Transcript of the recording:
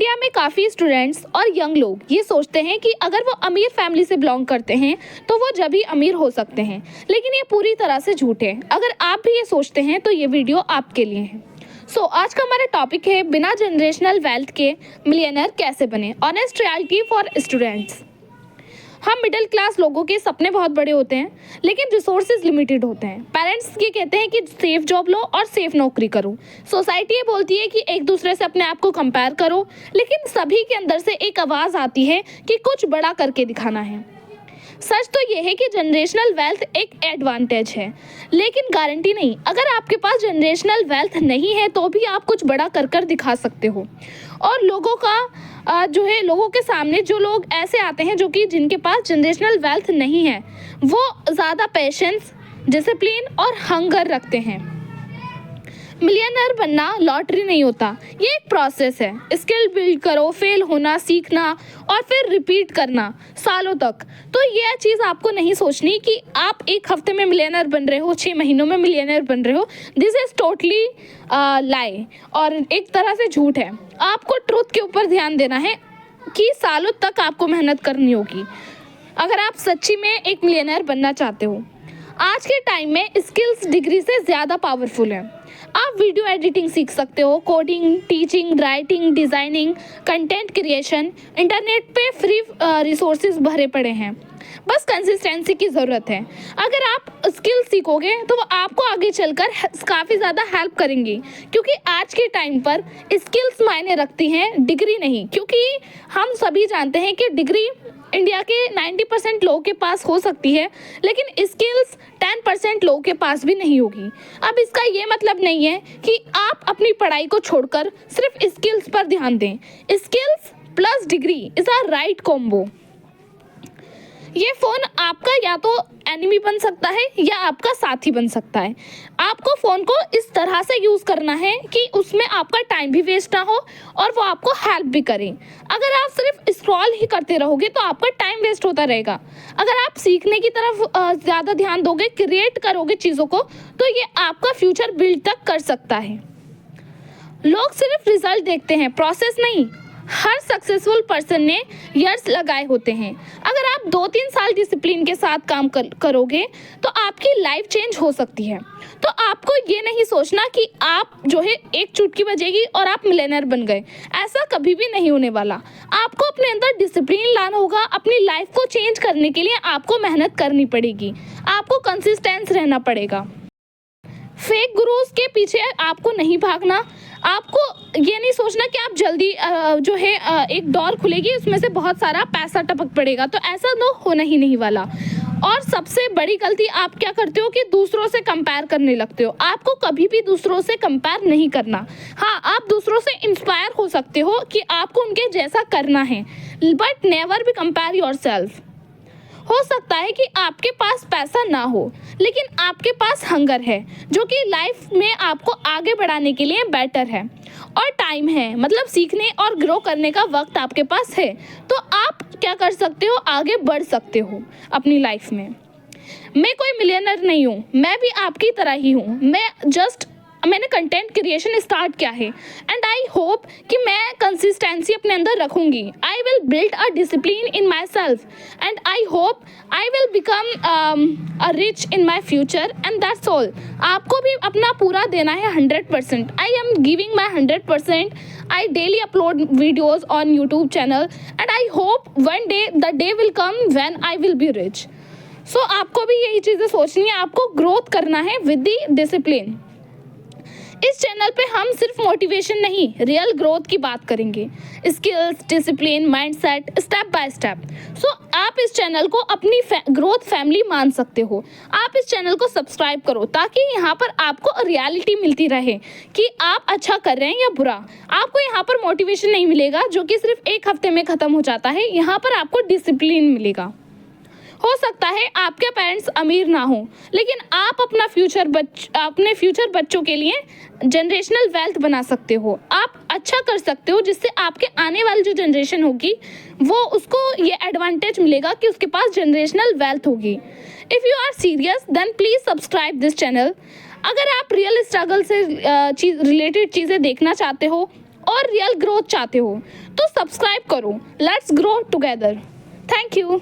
India में काफ़ी students और यंग लोग ये सोचते हैं कि अगर वो अमीर फैमिली से बिलोंग करते हैं तो वो जब ही अमीर हो सकते हैं, लेकिन ये पूरी तरह से झूठ है। अगर आप भी ये सोचते हैं तो ये वीडियो आपके लिए है। आज का हमारा टॉपिक है बिना जनरेशनल वेल्थ के मिलियनर कैसे बने, ऑनेस्ट रियलिटी फॉर स्टूडेंट्स। हम मिडिल क्लास लोगों के सपने बहुत बड़े होते हैं, लेकिन रिसोर्सेज लिमिटेड होते हैं। पेरेंट्स ये कहते हैं कि सेफ जॉब लो और सेफ नौकरी करो। सोसाइटी ये बोलती है कि एक दूसरे से अपने आप को कंपेयर करो, लेकिन सभी के अंदर से एक आवाज़ आती है कि कुछ बड़ा करके दिखाना है। सच तो ये है कि जनरेशनल वेल्थ एक एडवांटेज है, लेकिन गारंटी नहीं। अगर आपके पास जनरेशनल वेल्थ नहीं है तो भी आप कुछ बड़ा कर दिखा सकते हो। और लोगों के सामने जो लोग ऐसे आते हैं जो कि जिनके पास जनरेशनल वेल्थ नहीं है, वो ज़्यादा पेशेंस, डिसिप्लिन और हंगर रखते हैं। मिलियनर बनना लॉटरी नहीं होता, ये एक प्रोसेस है। स्किल बिल्ड करो, फेल होना, सीखना और फिर रिपीट करना सालों तक। तो ये चीज़ आपको नहीं सोचनी कि आप एक हफ्ते में मिलियनर बन रहे हो, 6 महीनों में मिलियनर बन रहे हो। दिस इज़ टोटली लाई और एक तरह से झूठ है। आपको ट्रुथ के ऊपर ध्यान देना है कि सालों तक आपको मेहनत करनी होगी अगर आप सच्ची में एक मिलियनर बनना चाहते हो। आज के टाइम में स्किल्स डिग्री से ज़्यादा पावरफुल है। आप वीडियो एडिटिंग सीख सकते हो, coding, teaching, writing, designing, content creation. Internet पे फ्री रिसोर्सेज भरे पड़े हैं, बस कंसिस्टेंसी की ज़रूरत है। अगर आप स्किल सीखोगे तो वो आपको आगे चलकर काफ़ी ज़्यादा हेल्प करेंगी, क्योंकि आज के टाइम पर स्किल्स मायने रखती हैं, डिग्री नहीं। क्योंकि हम सभी जानते हैं कि डिग्री इंडिया के 90% लोगों के पास हो सकती है, लेकिन स्किल्स 10% लोगों के पास भी नहीं होगी। अब इसका ये मतलब नहीं है कि आप अपनी पढ़ाई को छोड़कर सिर्फ स्किल्स पर ध्यान दें। Skills plus degree is a right combo. ये फ़ोन आपका या तो एनिमी बन सकता है या आपका साथी बन सकता है। आपको फ़ोन को इस तरह से यूज़ करना है कि उसमें आपका टाइम भी वेस्ट ना हो और वो आपको हेल्प भी करें। अगर आप सिर्फ स्क्रॉल ही करते रहोगे तो आपका टाइम वेस्ट होता रहेगा। अगर आप सीखने की तरफ ज़्यादा ध्यान दोगे, क्रिएट करोगे चीज़ों को, तो ये आपका फ्यूचर बिल्ड तक कर सकता है। लोग सिर्फ रिजल्ट देखते हैं, प्रोसेस नहीं। हर सक्सेसफुल पर्सन ने ईयर्स लगाए होते हैं। अगर आप 2-3 साल डिसिप्लिन के साथ काम करोगे तो आपकी लाइफ चेंज हो सकती है। तो आपको ये नहीं सोचना कि आप एक चुटकी बजेगी और आप मिलियनर बन गए। ऐसा कभी भी नहीं होने वाला। आपको अपने अंदर डिसिप्लिन लाना होगा। अपनी लाइफ को चेंज करने के लिए आपको मेहनत करनी पड़ेगी, आपको कंसिस्टेंस रहना पड़ेगा। फेक गुरुज के पीछे आपको नहीं भागना। आपको ये नहीं सोचना कि आप जल्दी एक डोर खुलेगी, उसमें से बहुत सारा पैसा टपक पड़ेगा, तो ऐसा तो होना ही नहीं वाला। और सबसे बड़ी गलती आप क्या करते हो कि दूसरों से कंपेयर करने लगते हो। आपको कभी भी दूसरों से कंपेयर नहीं करना। हाँ, आप दूसरों से इंस्पायर हो सकते हो कि आपको उनके जैसा करना है, but never be compare yourself. हो सकता है कि आपके पास पैसा ना हो, लेकिन आपके पास हंगर है, जो कि लाइफ में आपको आगे बढ़ाने के लिए बेटर है। और टाइम है, मतलब सीखने और ग्रो करने का वक्त आपके पास है, तो आप क्या कर सकते हो, आगे बढ़ सकते हो अपनी लाइफ में। मैं कोई मिलियनर नहीं हूँ, मैं भी आपकी तरह ही हूँ। मैंने कंटेंट क्रिएशन स्टार्ट किया है एंड आई होप कि मैं कंसिस्टेंसी अपने अंदर रखूँगी। I will build a discipline in my self and I hope I will become a rich in my future and that's all. आपको भी अपना पूरा देना है 100%। I am giving my 100%। I daily upload videos on YouTube channel and I hope one day the day will come when I will be rich. आपको भी यही चीज़ें सोचनी है, आपको ग्रोथ करना है विद द डिसिप्लिन। इस चैनल पे हम सिर्फ मोटिवेशन नहीं, रियल ग्रोथ की बात करेंगे। Skills, discipline, mindset, step by step. आप इस चैनल को अपनी ग्रोथ फैमिली मान सकते हो। आप इस चैनल को सब्सक्राइब करो ताकि यहाँ पर आपको रियलिटी मिलती रहे कि आप अच्छा कर रहे हैं या बुरा। आपको यहाँ पर मोटिवेशन नहीं मिलेगा जो कि सिर्फ एक हफ्ते में ख़त्म हो जाता है। यहाँ पर आपको डिसिप्लिन मिलेगा। हो सकता है आपके पेरेंट्स अमीर ना हो, लेकिन आप अपने फ्यूचर बच्चों के लिए जनरेशनल वेल्थ बना सकते हो। आप अच्छा कर सकते हो, जिससे आपके आने वाली जो जनरेशन होगी वो उसको ये एडवांटेज मिलेगा कि उसके पास जनरेशनल वेल्थ होगी। If you are serious then please subscribe this channel. अगर आप रियल स्ट्रगल से रिलेटेड चीज़ें देखना चाहते हो और रियल ग्रोथ चाहते हो तो सब्सक्राइब करो। Let's grow together. Thank you.